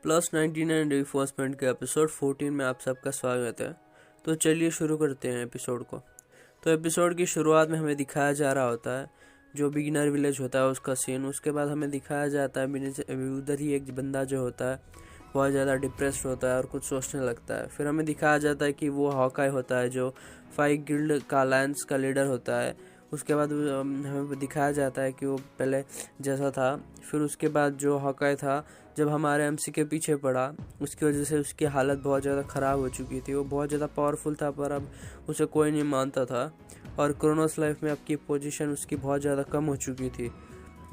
Plus 99 reinforcement के episode 14 में आप सबका स्वागत है। तो चलिए शुरू करते हैं एपिसोड को। तो एपिसोड की शुरुआत में हमें दिखाया जा रहा होता है जो बिगिनर विलेज होता है उसका सीन। उसके बाद हमें दिखाया जाता है उधर ही एक बंदा जो होता है बहुत ज़्यादा डिप्रेस्ड होता है और कुछ सोचने लगता है। फिर हमें दिखाया जाता है कि वो हॉकाई होता है जो 5 गिल्ड का अलायंस का लीडर होता है। उसके बाद हमें दिखाया जाता है कि वो पहले जैसा था। फिर उसके बाद जो हॉकाई था जब हमारे एमसी के पीछे पड़ा उसकी वजह से उसकी हालत बहुत ज़्यादा ख़राब हो चुकी थी। वो बहुत ज़्यादा पावरफुल था पर अब उसे कोई नहीं मानता था और क्रोनोस लाइफ में अब की पोजीशन उसकी बहुत ज़्यादा कम हो चुकी थी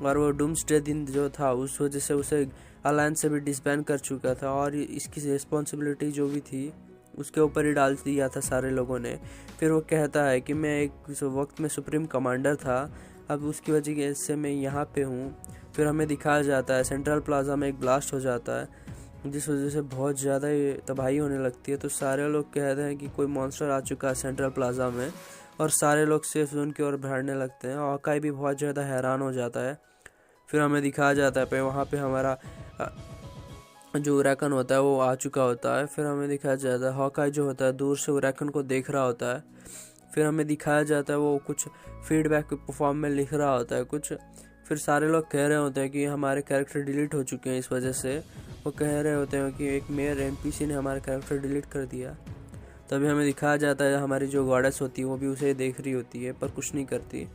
और वो डूम्सडे दिन जो था उस वजह से उसे अलायंस से भी डिसबैंड कर चुका था और इसकी रिस्पॉन्सिबिलिटी जो भी थी उसके ऊपर ही डाल दिया था सारे लोगों ने। फिर वो कहता है कि मैं एक वक्त में सुप्रीम कमांडर था, अब उसकी वजह से मैं यहाँ पे हूँ। फिर हमें दिखाया जाता है सेंट्रल प्लाजा में एक ब्लास्ट हो जाता है जिस वजह से बहुत ज़्यादा तबाही होने लगती है। तो सारे लोग कहते हैं कि कोई मॉन्स्टर आ चुका है सेंट्रल प्लाजा में और सारे लोग सेफ जोन की ओर भागने लगते हैं। हॉकाई भी बहुत ज़्यादा हैरान हो जाता है। फिर हमें दिखाया जाता है वहाँ पे हमारा जो उराकन होता है वो आ चुका होता है। फिर हमें दिखाया जाता है हॉकाई जो होता है दूर से उराकन को देख रहा होता है। फिर हमें दिखाया जाता है वो कुछ फीडबैक फॉर्म में लिख रहा होता है कुछ। फिर सारे लोग कह रहे होते हैं कि हमारे कैरेक्टर डिलीट हो चुके हैं इस वजह से। वो कह रहे होते हैं कि एक मेयर एनपीसी ने हमारे कैरेक्टर डिलीट कर दिया। तभी हमें दिखाया जाता है हमारी जो गॉडेस होती है वो भी उसे देख रही होती है पर कुछ नहीं करती।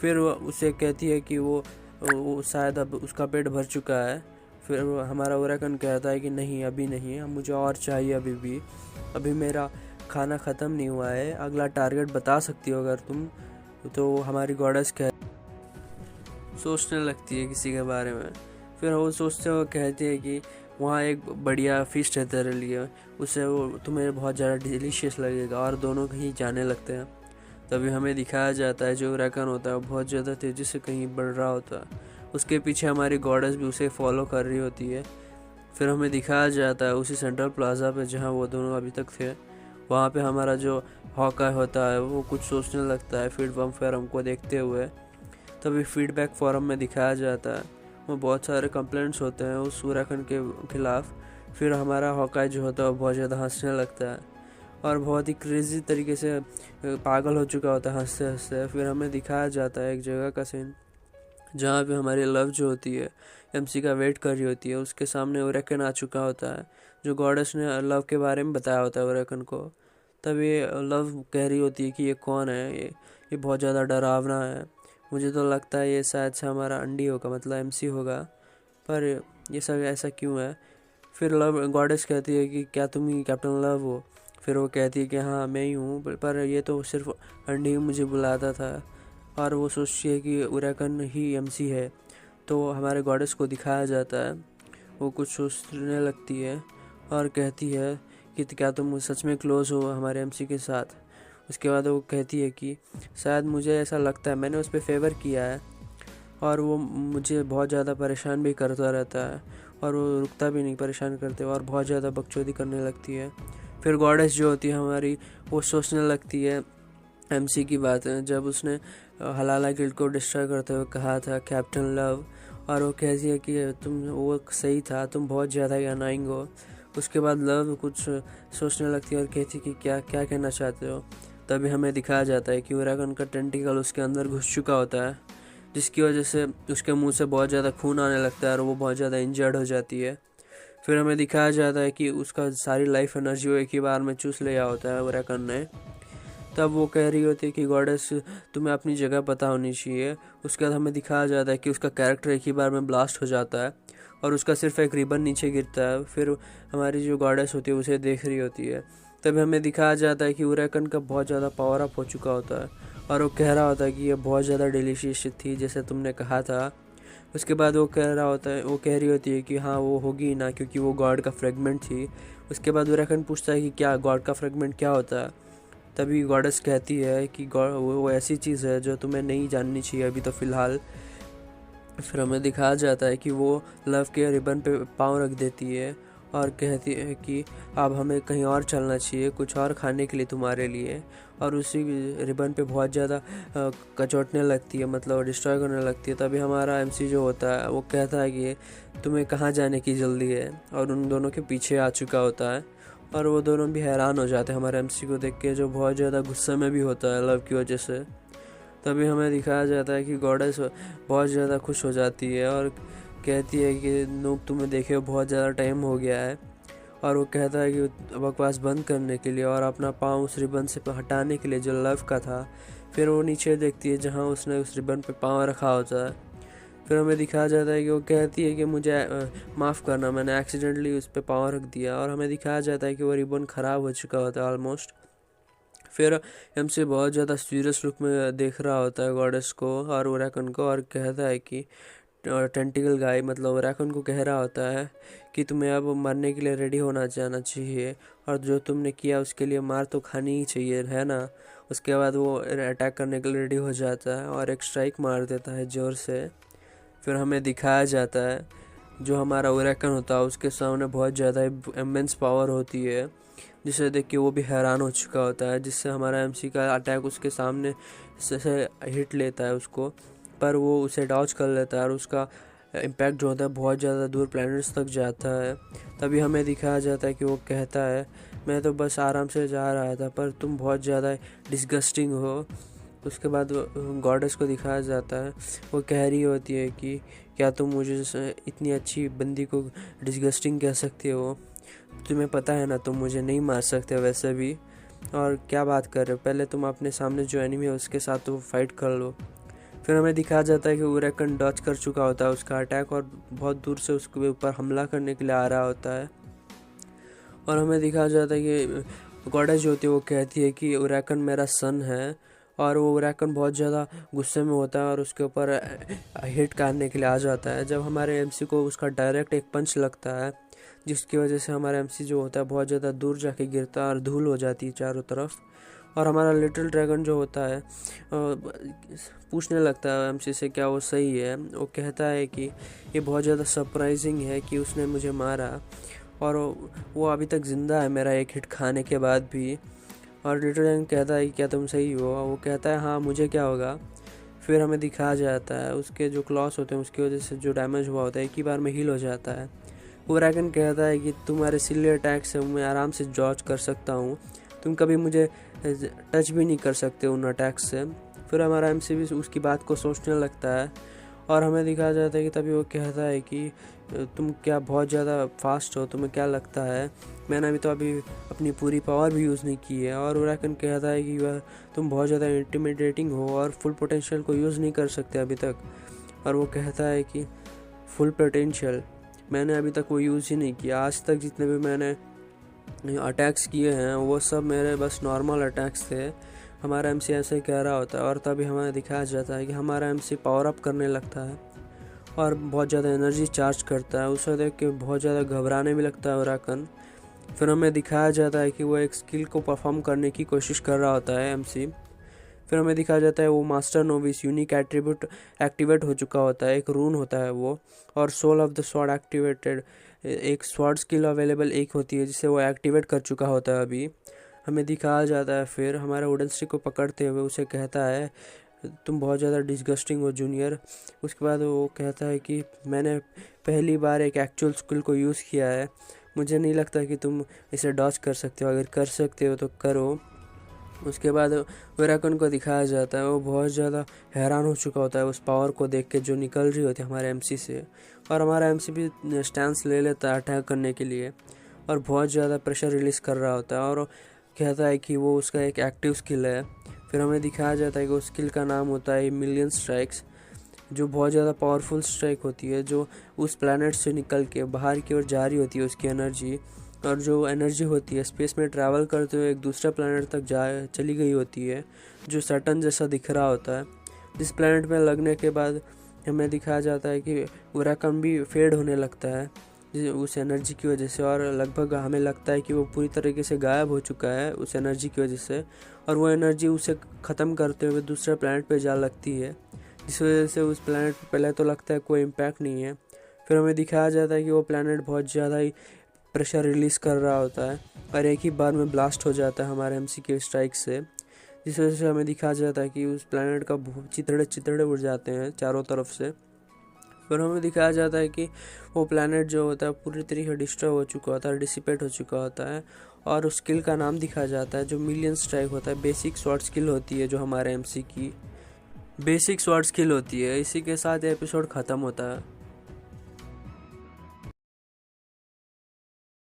फिर वो उसे कहती है कि वो शायद अब उसका पेट भर चुका है। फिर हमारा उराकन कहता है कि नहीं अभी नहीं, मुझे और चाहिए अभी मेरा खाना ख़त्म नहीं हुआ है, अगला टारगेट बता सकती हो अगर तुम। तो हमारी गॉडेस सोचने लगती है किसी के बारे में। फिर वो सोचते हुए कहती है कि वहाँ एक बढ़िया फिश है तेरे लिए, उसे वो तुम्हें बहुत ज़्यादा डिलीशियस लगेगा और दोनों कहीं जाने लगते हैं। तभी हमें दिखाया जाता है जो उराकन होता है वो बहुत ज़्यादा तेज़ी से कहीं बढ़ रहा होता है। उसके पीछे हमारी गॉडेस भी उसे फॉलो कर रही होती है। फिर हमें दिखाया जाता है उसी सेंट्रल प्लाजा पे जहाँ वो दोनों अभी तक थे, वहाँ पे हमारा जो हॉकाई होता है वो कुछ सोचने लगता है फिर हमको देखते हुए। तभी फीडबैक फॉरम में दिखाया जाता है वो बहुत सारे कंप्लेंट्स होते हैं उस उराकन के खिलाफ। फिर हमारा हॉकाई जो होता है वो बहुत ज़्यादा हंसने लगता है और बहुत ही क्रेजी तरीके से पागल हो चुका होता है हंसते हंसते। फिर हमें दिखाया जाता है एक जगह का सीन जहाँ पे हमारी लव जो होती है एमसी का वेट कर रही होती है। उसके सामने उराकन आ चुका होता है जो गॉडेस ने लव के बारे में बताया होता है उराकन को। तब ये लव कह रही होती है कि ये कौन है, ये बहुत ज़्यादा डरावना है, मुझे तो लगता है ये शायद से हमारा अंडी होगा, मतलब एमसी होगा, पर ये सब ऐसा क्यों है। फिर लव गॉडेस कहती है कि क्या तुम ही कैप्टन लव हो। फिर वो कहती है कि हाँ मैं ही हूँ, पर ये तो सिर्फ अंडी मुझे बुलाता था। और वो सोचती है कि उराकन ही एमसी है। तो हमारे गॉडेस को दिखाया जाता है वो कुछ सोचने लगती है और कहती है कि क्या तुम सच में क्लोज हो हमारे एमसी के साथ। उसके बाद वो कहती है कि शायद मुझे ऐसा लगता है, मैंने उस पर फेवर किया है और वो मुझे बहुत ज़्यादा परेशान भी करता रहता है और वो रुकता भी नहीं परेशान करते और बहुत ज़्यादा बकचोदी करने लगती है। फिर गॉडेस जो होती है हमारी वो सोचने लगती है एमसी की बात है जब उसने हलाला गिल्ड को डिस्ट्रॉय करते हुए कहा था कैप्टन लव, और वो कहती है कि तुम वो सही था, तुम बहुत ज़्यादा ही अनाइंग हो। उसके बाद लव कुछ सोचने लगती है और कहती है कि क्या क्या कहना चाहते हो। तभी हमें दिखाया जाता है कि उराकन का टेंटिकल उसके अंदर घुस चुका होता है जिसकी वजह से उसके मुंह से बहुत ज़्यादा खून आने लगता है और वो बहुत ज़्यादा इंजर्ड हो जाती है। फिर हमें दिखाया जाता है कि उसका सारी लाइफ एनर्जी वो एक ही बार में चूस लिया होता है उराकन ने। तब वो कह रही होती है कि गॉडेस तुम्हें अपनी जगह पता होनी चाहिए। उसके बाद हमें दिखाया जाता है कि उसका कैरेक्टर एक ही बार में ब्लास्ट हो जाता है और उसका सिर्फ एक रिबन नीचे गिरता है। फिर हमारी जो गॉडेस होती है उसे देख रही होती है। तभी हमें दिखाया जाता है कि उराकन का बहुत ज़्यादा पावर अप हो चुका होता है और वो कह रहा होता है कि ये बहुत ज़्यादा डिलीशियस थी जैसे तुमने कहा था। उसके बाद वो कह रही होती है कि हाँ वो होगी ना क्योंकि वो गॉड का फ्रेगमेंट थी। उसके बाद उराकन पूछता है कि क्या गॉड का फ्रेगमेंट क्या होता है। तभी गॉडेस कहती है कि वो ऐसी चीज़ है जो तुम्हें नहीं जाननी चाहिए अभी तो फ़िलहाल। फिर हमें दिखाया जाता है कि वो लव के रिबन पे पाँव रख देती है और कहती है कि अब हमें कहीं और चलना चाहिए, कुछ और खाने के लिए तुम्हारे लिए। और उसी रिबन पे बहुत ज़्यादा कचोटने लगती है, मतलब डिस्ट्रॉय करने लगती है। तभी हमारा एमसी जो होता है वो कहता है कि तुम्हें कहाँ जाने की जल्दी है, और उन दोनों के पीछे आ चुका होता है। और वो दोनों भी हैरान हो जाते हैं हमारे एमसी को देख के, जो बहुत ज़्यादा गुस्से में भी होता है लव की वजह से। तभी हमें दिखाया जाता है कि गॉडेस बहुत ज़्यादा खुश हो जाती है और कहती है कि नूब तुम्हें देखे बहुत ज़्यादा टाइम हो गया है। और वो कहता है कि बकवास बंद करने के लिए और अपना पाँव उस रिबन से हटाने के लिए जो लव का था। फिर वो नीचे देखती है जहाँ उसने उस रिबन पे पाँव रखा होता है। फिर हमें दिखाया जाता है कि वो कहती है कि मुझे माफ़ करना, मैंने एक्सीडेंटली उस पर पाँव रख दिया। और हमें दिखाया जाता है कि वो रिबन ख़राब हो चुका होता है ऑलमोस्ट। फिर एमसी बहुत ज़्यादा सीरियस लुक में देख रहा होता है गॉडेस को और ओरेकन को, और कहता है कि टेंटिकल गाय मतलब ओरेकन को कह रहा होता है कि तुम्हें अब मरने के लिए रेडी होना जाना चाहिए, और जो तुमने किया उसके लिए मार तो खानी ही चाहिए, है ना। उसके बाद वो अटैक करने के लिए रेडी हो जाता है और एक स्ट्राइक मार देता है ज़ोर से। फिर हमें दिखाया जाता है जो हमारा ओरेकन होता है उसके सामने बहुत ज़्यादा इमेंस पावर होती है, जिसे देख के वो भी हैरान हो चुका होता है, जिससे हमारा एमसी का अटैक उसके सामने से हिट लेता है उसको, पर वो उसे डॉज कर लेता है और उसका इम्पैक्ट जो होता है बहुत ज़्यादा दूर प्लैनेट्स तक जाता है। तभी हमें दिखाया जाता है कि वो कहता है मैं तो बस आराम से जा रहा था, पर तुम बहुत ज़्यादा डिस्गस्टिंग हो। उसके बाद गॉडेस को दिखाया जाता है, वो कह रही होती है कि क्या तुम मुझे इतनी अच्छी बंदी को डिस्गस्टिंग कह सकते हो, तुम्हें पता है ना तुम मुझे नहीं मार सकते वैसे भी, और क्या बात कर रहे हो, पहले तुम अपने सामने जो एनिमी है उसके साथ तो फाइट कर लो। फिर हमें दिखाया जाता है कि ओरेकन डॉज कर चुका होता है उसका अटैक और बहुत दूर से उसके ऊपर हमला करने के लिए आ रहा होता है। और हमें दिखाया जाता है कि गॉडेस जो होती है वो कहती है कि ओरेकन मेरा सन है, और वो ओरेकन बहुत ज़्यादा गुस्से में होता है और उसके ऊपर हिट करने के लिए आ जाता है। जब हमारे एमसी को उसका डायरेक्ट एक पंच लगता है, जिसकी वजह से हमारा एमसी जो होता है बहुत ज़्यादा दूर जाके गिरता है और धूल हो जाती है चारों तरफ। और हमारा लिटिल ड्रैगन जो होता है पूछने लगता है एमसी से क्या वो सही है। वो कहता है कि ये बहुत ज़्यादा सरप्राइजिंग है कि उसने मुझे मारा, और वो अभी तक ज़िंदा है मेरा एक हिट खाने के बाद भी। और लिटिल ड्रैगन कहता है कि क्या तुम सही हो, वो कहता है हाँ मुझे क्या होगा। फिर हमें दिखाया जाता है उसके जो क्लॉस होते हैं उसकी वजह से जो डैमेज हुआ होता है एक ही बार में हील हो जाता है। वो ड्रैगन कहता है कि तुम्हारे सिले अटैक से मैं आराम से डॉज कर सकता हूँ, तुम कभी मुझे टच भी नहीं कर सकते उन अटैक से। फिर हमारा एमसी भी उसकी बात को सोचने लगता है, और हमें दिखाया जाता है कि तभी वो कहता है कि तुम क्या बहुत ज़्यादा फास्ट हो, तुम्हें क्या लगता है, मैंने अभी तो अभी अपनी पूरी पावर भी यूज़ नहीं की है। और ओरेकन कहता है कि वह तुम बहुत ज़्यादा इंटिमिडेटिंग हो और फुल पोटेंशियल को यूज़ नहीं कर सकते अभी तक। और वो कहता है कि फुल पोटेंशियल मैंने अभी तक वो यूज़ ही नहीं किया, आज तक जितने भी मैंने अटैक्स किए हैं वो सब मेरे बस नॉर्मल अटैक्स थे। हमारा एमसी ऐसे कह रहा होता है, और तभी हमें दिखाया जाता है कि हमारा एमसी पावर अप करने लगता है और बहुत ज़्यादा एनर्जी चार्ज करता है। उसे देख के बहुत ज़्यादा घबराने भी लगता है ओरेकन। फिर हमें दिखाया जाता है कि वो एक स्किल को परफॉर्म करने की कोशिश कर रहा होता है एमसी। फिर हमें दिखाया जाता है वो master novice unique attribute activate हो चुका होता है, एक रून होता है वो, और soul of the sword activated, एक स्वॉर्ड स्किल अवेलेबल एक होती है जिसे वो एक्टिवेट कर चुका होता है अभी। हमें दिखाया जाता है फिर हमारे वुडन स्टिक को पकड़ते हुए उसे कहता है तुम बहुत ज़्यादा डिस्गस्टिंग हो जूनियर। उसके बाद वो कहता है कि मैंने पहली बार एक एक्चुअल स्किल को यूज़ किया है, मुझे नहीं लगता कि तुम इसे डॉज कर सकते हो, अगर कर सकते हो तो करो। उसके बाद ओरेकन को दिखाया जाता है, वो बहुत ज़्यादा हैरान हो चुका होता है उस पावर को देख के जो निकल रही होती है हमारे एमसी से। और हमारा एमसी भी स्टैंस ले लेता है अटैक करने के लिए और बहुत ज़्यादा प्रेशर रिलीज़ कर रहा होता है, और कहता है कि वो उसका एक एक्टिव स्किल है। फिर हमें दिखाया जाता है कि उस स्किल का नाम होता है मिलियन स्ट्राइक्स, जो बहुत ज़्यादा पावरफुल स्ट्राइक होती है, जो उस प्लैनेट से निकल के बाहर की ओर जा रही होती है उसकी एनर्जी, और जो एनर्जी होती है स्पेस में ट्रैवल करते हुए एक दूसरे प्लैनेट तक जा चली गई होती है, जो सैटर्न जैसा दिख रहा होता है। जिस प्लैनेट में लगने के बाद हमें दिखाया जाता है कि ओरेकन भी फेड होने लगता है उस एनर्जी की वजह से, और लगभग हमें लगता है कि वो पूरी तरीके से गायब हो चुका है उस एनर्जी की वजह से, और वो एनर्जी उसे ख़त्म करते हुए दूसरे प्लैनेट पे जा लगती है, जिस वजह से उस प्लैनेट पर पहले तो लगता है कोई इम्पैक्ट नहीं है। फिर हमें दिखाया जाता है कि वो प्लैनेट बहुत ज़्यादा ही प्रेशर रिलीज कर रहा होता है और एक ही बार में ब्लास्ट हो जाता है हमारे एमसी के स्ट्राइक से, जिस वजह से हमें दिखाया जाता है कि उस प्लैनेट का चितड़े चितड़े उड़ जाते हैं चारों तरफ से। फिर हमें दिखाया जाता है कि वो प्लैनेट जो होता है पूरी तरीके से डिस्ट्रॉय हो चुका होता है, डिसिपेट हो चुका होता है, और उस स्किल का नाम दिखाया जाता है जो मिलियन स्ट्राइक होता है। बेसिक स्वॉर्ड स्किल होती है जो हमारे एमसी की बेसिक स्वॉर्ड स्किल होती है। इसी के साथ एपिसोड ख़त्म होता है।